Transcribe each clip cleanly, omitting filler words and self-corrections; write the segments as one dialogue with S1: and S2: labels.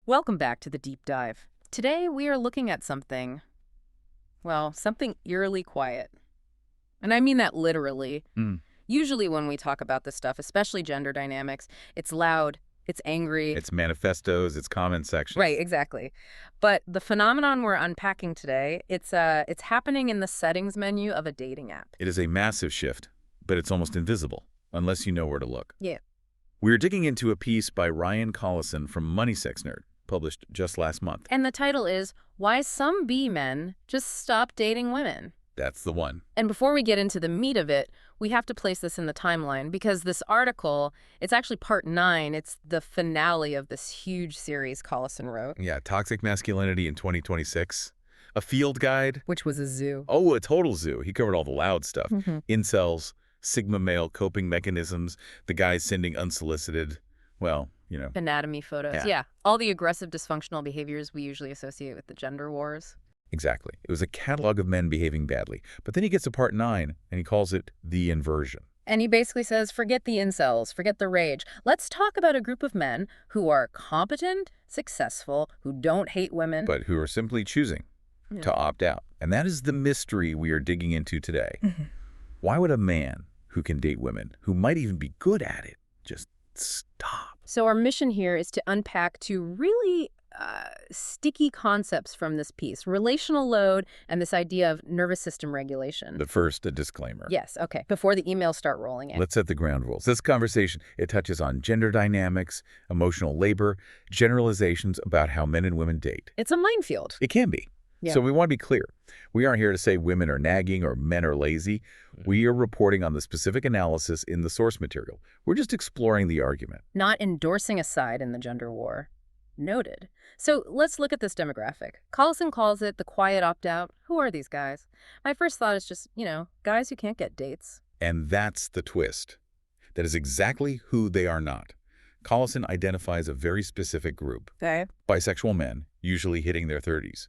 S1: Welcome back to the deep dive. Today we are looking at something, well, something eerily quiet. And I mean that literally.
S2: Mm.
S1: Usually when we talk about this stuff, especially gender dynamics, it's loud, it's angry.
S2: It's manifestos, it's comment sections.
S1: Right, exactly. But the phenomenon we're unpacking today, it's happening in the settings menu of a dating app.
S2: It is a massive shift, but it's almost invisible, unless you know where to look.
S1: Yeah.
S2: We're digging into a piece by Ryan Collison from Money Sex Nerd, published just last month.
S1: And the title is, Why Some B-Men Just Stop Dating Women.
S2: That's the one.
S1: And before we get into the meat of it, we have to place this in the timeline because this article, it's actually part 9. It's the finale of this huge series Collison wrote.
S2: Yeah, Toxic Masculinity in 2026. A field guide.
S1: Which was a zoo.
S2: Oh, a total zoo. He covered all the loud stuff. Incels, Sigma male coping mechanisms, the guys sending unsolicited, well, you know.
S1: Anatomy photos.
S2: Yeah.
S1: All the aggressive dysfunctional behaviors we usually associate with the gender wars.
S2: Exactly. It was a catalog of men behaving badly. But then he gets to part 9, and he calls it the inversion.
S1: And he basically says, forget the incels, forget the rage. Let's talk about a group of men who are competent, successful, who don't hate women.
S2: But who are simply choosing to opt out. And that is the mystery we are digging into today. Why would a man who can date women, who might even be good at it, just stop?
S1: So our mission here is to unpack two really sticky concepts from this piece, relational load and this idea of nervous system regulation.
S2: But first, a disclaimer.
S1: Yes, okay, before the emails start rolling in.
S2: Let's set the ground rules. This conversation, it touches on gender dynamics, emotional labor, generalizations about how men and women date.
S1: It's a minefield.
S2: It can be.
S1: Yeah.
S2: So we want to be clear. We aren't here to say women are nagging or men are lazy. We are reporting on the specific analysis in the source material. We're just exploring the argument.
S1: Not endorsing a side in the gender war. Noted. So let's look at this demographic. Collison calls it the quiet opt-out. Who are these guys? My first thought is just, guys who can't get dates.
S2: And that's the twist. That is exactly who they are not. Collison identifies a very specific group.
S1: Okay.
S2: Bisexual men, usually hitting their 30s.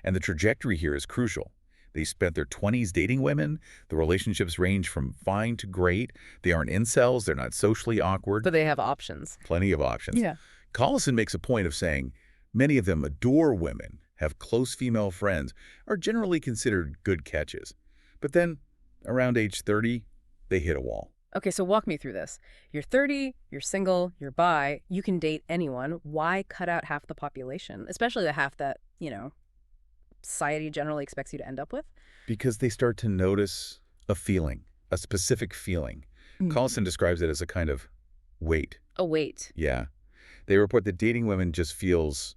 S2: And the trajectory here is crucial. They spent their 20s dating women. The relationships range from fine to great. They aren't incels. They're not socially awkward.
S1: But they have options.
S2: Plenty of options.
S1: Yeah.
S2: Collison makes a point of saying many of them adore women, have close female friends, are generally considered good catches. But then, around age 30, they hit a wall.
S1: Okay, so walk me through this. You're 30, you're single, you're bi, you can date anyone. Why cut out half the population? Especially the half that, society generally expects you to end up with?
S2: Because they start to notice a feeling, a specific feeling. Collison describes it as a kind of weight.
S1: A weight.
S2: Yeah. They report that dating women just feels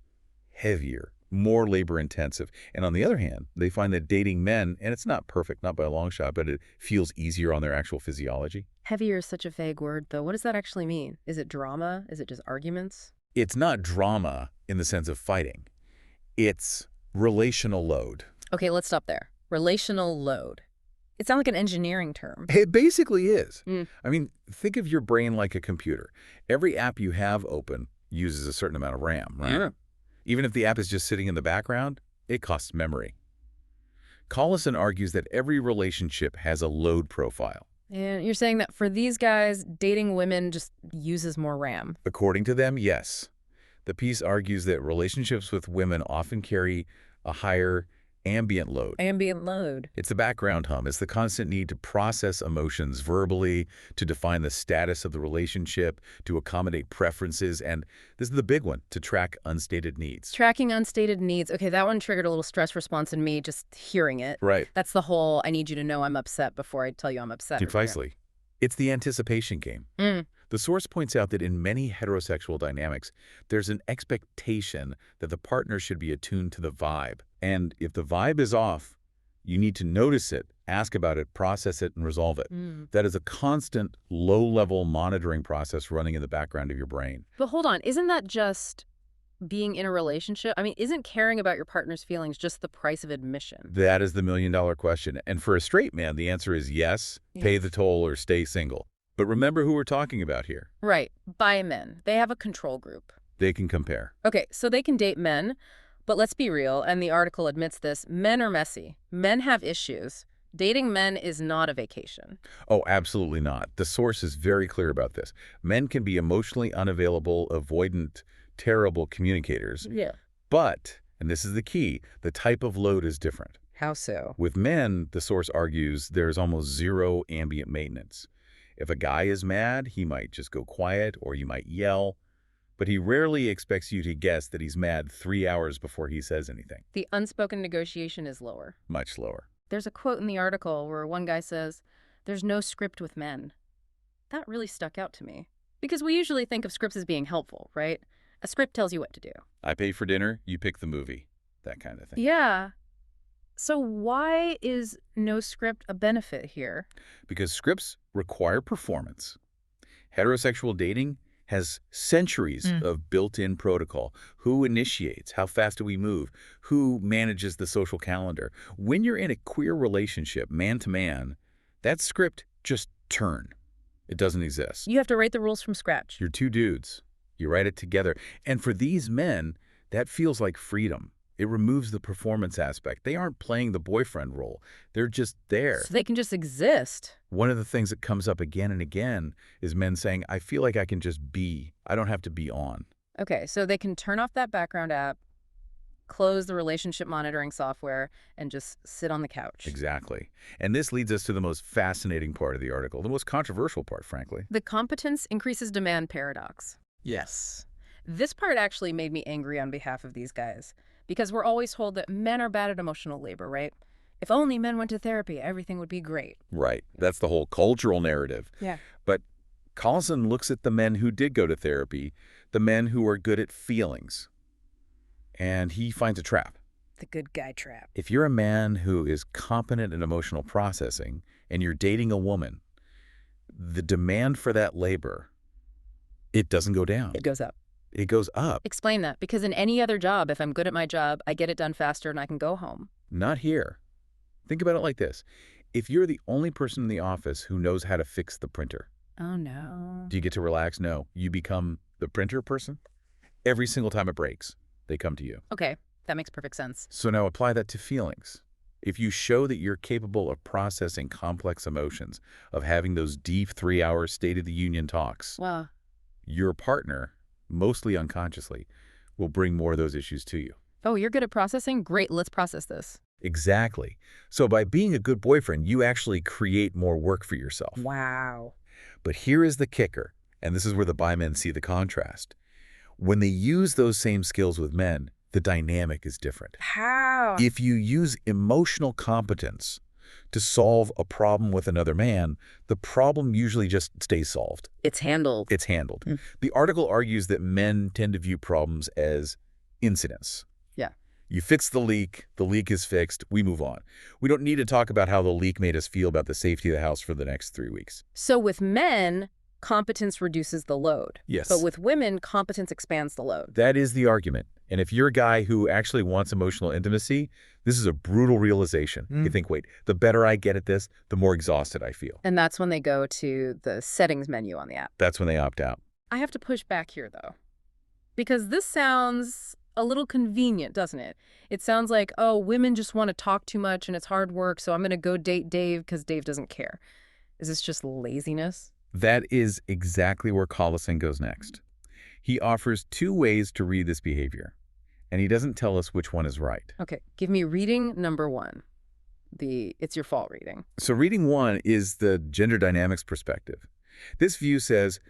S2: heavier, more labor-intensive. And on the other hand, they find that dating men, and it's not perfect, not by a long shot, but it feels easier on their actual physiology.
S1: Heavier is such a vague word, though. What does that actually mean? Is it drama? Is it just arguments?
S2: It's not drama in the sense of fighting. It's relational load.
S1: Okay, let's stop there. Relational load. It sounds like an engineering term.
S2: It basically is. I mean, think of your brain like a computer. Every app you have open uses a certain amount of RAM, right?
S1: Yeah.
S2: Even if the app is just sitting in the background, it costs memory. Collison argues that every relationship has a load profile.
S1: And you're saying that for these guys, dating women just uses more RAM.
S2: According to them, yes. The piece argues that relationships with women often carry a higher ambient load.
S1: Ambient load.
S2: It's the background hum. It's the constant need to process emotions verbally, to define the status of the relationship, to accommodate preferences, and this is the big one, to track unstated needs.
S1: Tracking unstated needs. Okay, that one triggered a little stress response in me just hearing it.
S2: Right.
S1: That's the whole, I need you to know I'm upset before I tell you I'm upset.
S2: Precisely. It's the anticipation game. The source points out that in many heterosexual dynamics, there's an expectation that the partner should be attuned to the vibe. And if the vibe is off, you need to notice it, ask about it, process it, and resolve it. That is a constant, low-level monitoring process running in the background of your brain.
S1: But hold on, isn't that just being in a relationship? I mean, isn't caring about your partner's feelings just the price of admission?
S2: That is the million-dollar question. And for a straight man, the answer is yes, pay the toll or stay single. But remember who we're talking about here.
S1: Right. Bi men. They have a control group.
S2: They can compare.
S1: Okay, so they can date men, but let's be real, and the article admits this, men are messy. Men have issues. Dating men is not a vacation.
S2: Oh, absolutely not. The source is very clear about this. Men can be emotionally unavailable, avoidant, terrible communicators.
S1: Yeah.
S2: But, and this is the key, the type of load is different.
S1: How so?
S2: With men, the source argues there's almost zero ambient maintenance. If a guy is mad, he might just go quiet or you might yell, but he rarely expects you to guess that he's mad 3 hours before he says anything.
S1: The unspoken negotiation is lower.
S2: Much lower.
S1: There's a quote in the article where one guy says, "There's no script with men." That really stuck out to me. Because we usually think of scripts as being helpful, right? A script tells you what to do.
S2: I pay for dinner, you pick the movie. That kind of thing.
S1: Yeah. So why is no script a benefit here?
S2: Because scripts require performance. Heterosexual dating has centuries of built-in protocol. Who initiates? How fast do we move? Who manages the social calendar? When you're in a queer relationship, man to man, that script just turn. It doesn't exist.
S1: You have to write the rules from scratch.
S2: You're two dudes. You write it together. And for these men, that feels like freedom. It removes the performance aspect. They aren't playing the boyfriend role. They're just there.
S1: So they can just exist.
S2: One of the things that comes up again and again is men saying, I feel like I can just be. I don't have to be on.
S1: Okay, so they can turn off that background app, close the relationship monitoring software, and just sit on the couch.
S2: Exactly. And this leads us to the most fascinating part of the article, the most controversial part, frankly.
S1: The competence increases demand paradox.
S2: Yes.
S1: This part actually made me angry on behalf of these guys, because we're always told that men are bad at emotional labor, right? If only men went to therapy, everything would be great.
S2: Right. That's the whole cultural narrative.
S1: Yeah.
S2: But Collison looks at the men who did go to therapy, the men who are good at feelings, and he finds a trap.
S1: The good guy trap.
S2: If you're a man who is competent in emotional processing and you're dating a woman, the demand for that labor, it doesn't go down.
S1: It goes up.
S2: It goes up.
S1: Explain that, because in any other job, if I'm good at my job, I get it done faster and I can go home.
S2: Not here. Think about it like this. If you're the only person in the office who knows how to fix the printer,
S1: Oh, no.
S2: do you get to relax? No. You become the printer person. Every single time it breaks, they come to you.
S1: Okay, that makes perfect sense.
S2: So now apply that to feelings. If you show that you're capable of processing complex emotions, of having those deep 3-hour State of the Union talks,
S1: Wow.
S2: your partner, mostly unconsciously, will bring more of those issues to you.
S1: Oh, you're good at processing? Great, let's process this.
S2: Exactly. So by being a good boyfriend, you actually create more work for yourself.
S1: Wow.
S2: But here is the kicker, and this is where the bi men see the contrast. When they use those same skills with men, the dynamic is different.
S1: How?
S2: If you use emotional competence to solve a problem with another man, the problem usually just stays solved.
S1: It's handled.
S2: It's handled. The article argues that men tend to view problems as incidents.
S1: Yeah.
S2: You fix the leak is fixed, we move on. We don't need to talk about how the leak made us feel about the safety of the house for the next 3 weeks.
S1: So with men, competence reduces the load.
S2: Yes.
S1: But with women, competence expands the load.
S2: That is the argument. And if you're a guy who actually wants emotional intimacy, this is a brutal realization. You think, wait, the better I get at this, the more exhausted I feel.
S1: And that's when they go to the settings menu on the app.
S2: That's when they opt out.
S1: I have to push back here, though, because this sounds a little convenient, doesn't it? It sounds like, oh, women just want to talk too much and it's hard work, so I'm going to go date Dave because Dave doesn't care. Is this just laziness?
S2: That is exactly where Collison goes next. He offers 2 ways to read this behavior, and he doesn't tell us which one is right.
S1: Okay, give me reading number 1. The it's your fault reading.
S2: So reading 1 is the gender dynamics perspective. This view says,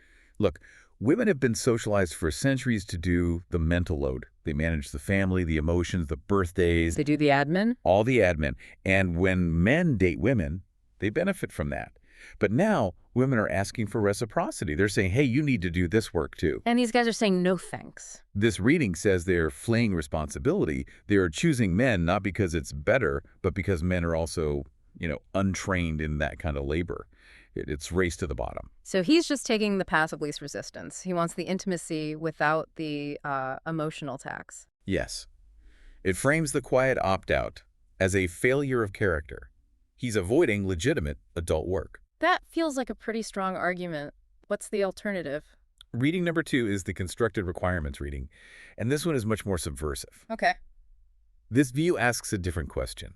S2: look, women have been socialized for centuries to do the mental load. They manage the family, the emotions, the birthdays,
S1: They do the admin?
S2: all the admin. And when men date women, they benefit from that. But now women are asking for reciprocity. They're saying, hey, you need to do this work too.
S1: And these guys are saying no thanks.
S2: This reading says they're fleeing responsibility. They're choosing men not because it's better, but because men are also, untrained in that kind of labor. It's race to the bottom.
S1: So he's just taking the path of least resistance. He wants the intimacy without the emotional tax.
S2: Yes. It frames the quiet opt-out as a failure of character. He's avoiding legitimate adult work.
S1: That feels like a pretty strong argument. What's the alternative?
S2: Reading number 2 is the constructed requirements reading, and this one is much more subversive.
S1: Okay.
S2: This view asks a different question.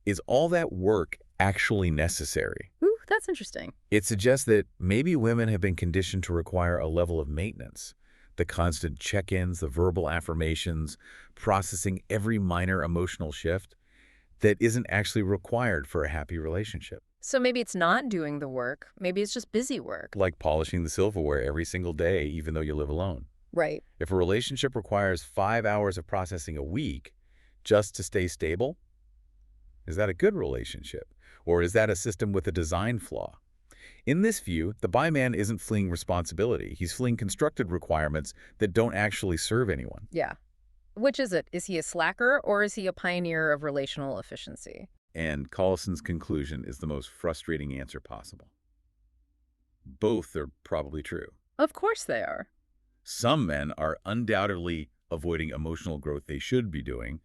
S2: Is all that work actually necessary?
S1: Ooh, that's interesting.
S2: It suggests that maybe women have been conditioned to require a level of maintenance, The constant check-ins, the verbal affirmations, processing every minor emotional shift that isn't actually required for a happy relationship.
S1: So maybe it's not doing the work. Maybe it's just busy work.
S2: Like polishing the silverware every single day, even though you live alone.
S1: Right.
S2: If a relationship requires 5 hours of processing a week just to stay stable, is that a good relationship? Or is that a system with a design flaw? In this view, the bi man isn't fleeing responsibility. He's fleeing constructed requirements that don't actually serve anyone.
S1: Yeah. Which is it? Is he a slacker or is he a pioneer of relational efficiency?
S2: And Collison's conclusion is the most frustrating answer possible. Both are probably true.
S1: Of course they are.
S2: Some men are undoubtedly avoiding emotional growth they should be doing,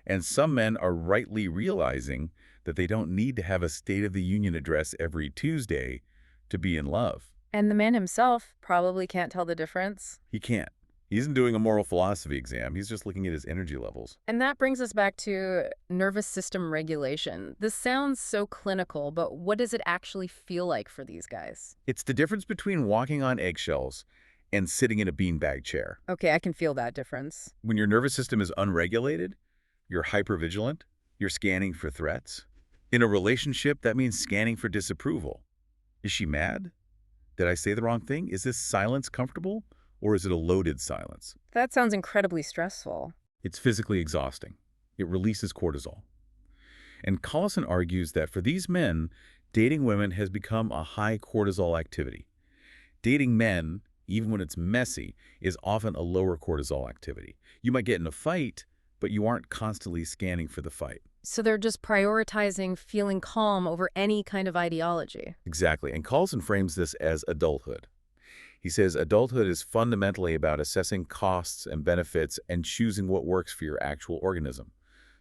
S2: and some men are rightly realizing that they don't need to have a State of the Union address every Tuesday to be in love.
S1: And the man himself probably can't tell the difference.
S2: He can't. He isn't doing a moral philosophy exam. He's just looking at his energy levels.
S1: And that brings us back to nervous system regulation. This sounds so clinical, but what does it actually feel like for these guys?
S2: It's the difference between walking on eggshells and sitting in a beanbag chair.
S1: Okay, I can feel that difference.
S2: When your nervous system is unregulated, you're hypervigilant, you're scanning for threats. In a relationship, that means scanning for disapproval. Is she mad? Did I say the wrong thing? Is this silence comfortable? Or is it a loaded silence?
S1: That sounds incredibly stressful.
S2: It's physically exhausting. It releases cortisol. And Collison argues that for these men, dating women has become a high cortisol activity. Dating men, even when it's messy, is often a lower cortisol activity. You might get in a fight, but you aren't constantly scanning for the fight.
S1: So they're just prioritizing feeling calm over any kind of ideology.
S2: Exactly. And Collison frames this as adulthood. He says adulthood is fundamentally about assessing costs and benefits and choosing what works for your actual organism.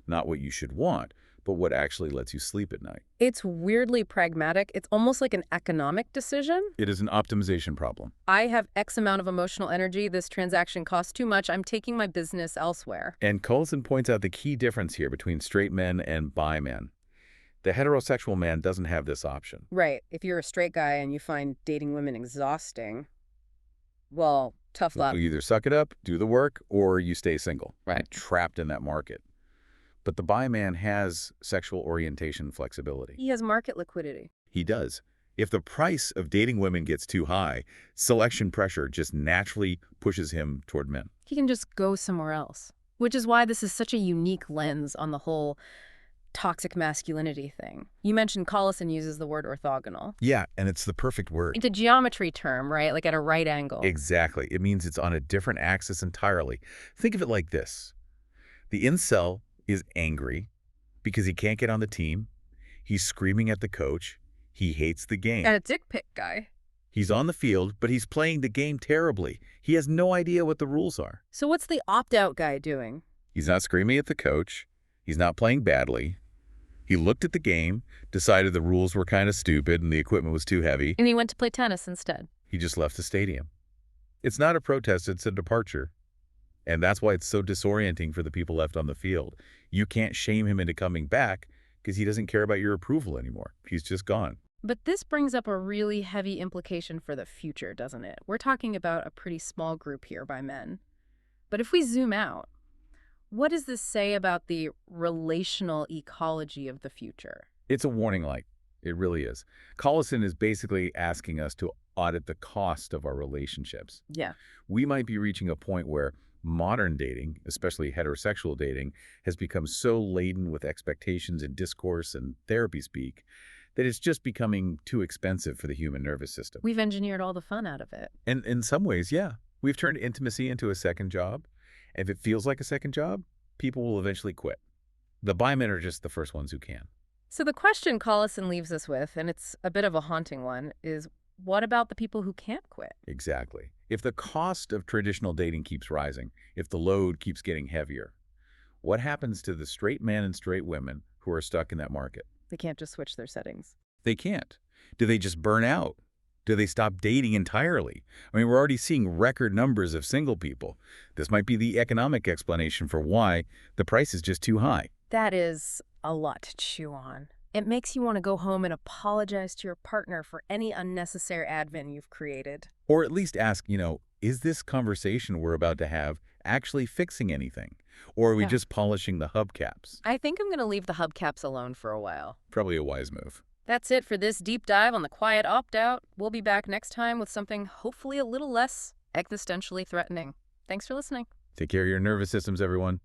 S2: Not what you should want, but what actually lets you sleep at night.
S1: It's weirdly pragmatic. It's almost like an economic decision.
S2: It is an optimization problem.
S1: I have X amount of emotional energy. This transaction costs too much. I'm taking my business elsewhere.
S2: And Collison points out the key difference here between straight men and bi men. The heterosexual man doesn't have this option.
S1: Right. If you're a straight guy and you find dating women exhausting, well, tough luck.
S2: You either suck it up, do the work, or you stay single.
S1: Right.
S2: Trapped in that market. But the bi man has sexual orientation flexibility.
S1: He has market liquidity.
S2: He does. If the price of dating women gets too high, selection pressure just naturally pushes him toward men.
S1: He can just go somewhere else, which is why this is such a unique lens on the whole toxic masculinity thing. You mentioned Collison uses the word orthogonal.
S2: Yeah, and it's the perfect word.
S1: It's a geometry term, right? Like at a right angle.
S2: Exactly. It means it's on a different axis entirely. Think of it like this. The incel is angry because he can't get on the team. He's screaming at the coach. He hates the game.
S1: And a dick pic guy.
S2: He's on the field, but he's playing the game terribly. He has no idea what the rules are.
S1: So what's the opt-out guy doing?
S2: He's not screaming at the coach. He's not playing badly. He looked at the game, decided the rules were kind of stupid and the equipment was too heavy.
S1: And he went to play tennis instead.
S2: He just left the stadium. It's not a protest, it's a departure. And that's why it's so disorienting for the people left on the field. You can't shame him into coming back because he doesn't care about your approval anymore. He's just gone.
S1: But this brings up a really heavy implication for the future, doesn't it? We're talking about a pretty small group here by men. But if we zoom out, what does this say about the relational ecology of the future?
S2: It's a warning light. It really is. Collison is basically asking us to audit the cost of our relationships.
S1: Yeah.
S2: We might be reaching a point where modern dating, especially heterosexual dating, has become so laden with expectations and discourse and therapy speak that it's just becoming too expensive for the human nervous system.
S1: We've engineered all the fun out of it.
S2: And in some ways, yeah. We've turned intimacy into a second job. If it feels like a second job, people will eventually quit. The bi men are just the first ones who can.
S1: So the question Collison leaves us with, and it's a bit of a haunting one, is what about the people who can't quit?
S2: Exactly. If the cost of traditional dating keeps rising, if the load keeps getting heavier, what happens to the straight men and straight women who are stuck in that market?
S1: They can't just switch their settings.
S2: They can't. Do they just burn out? Do they stop dating entirely? I mean, we're already seeing record numbers of single people. This might be the economic explanation for why the price is just too high.
S1: That is a lot to chew on. It makes you want to go home and apologize to your partner for any unnecessary admin you've created.
S2: Or at least ask, is this conversation we're about to have actually fixing anything? Or are we
S1: Yeah.
S2: just polishing the hubcaps?
S1: I think I'm going to leave the hubcaps alone for a while.
S2: Probably a wise move.
S1: That's it for this deep dive on the quiet opt-out. We'll be back next time with something hopefully a little less existentially threatening. Thanks for listening.
S2: Take care of your nervous systems, everyone.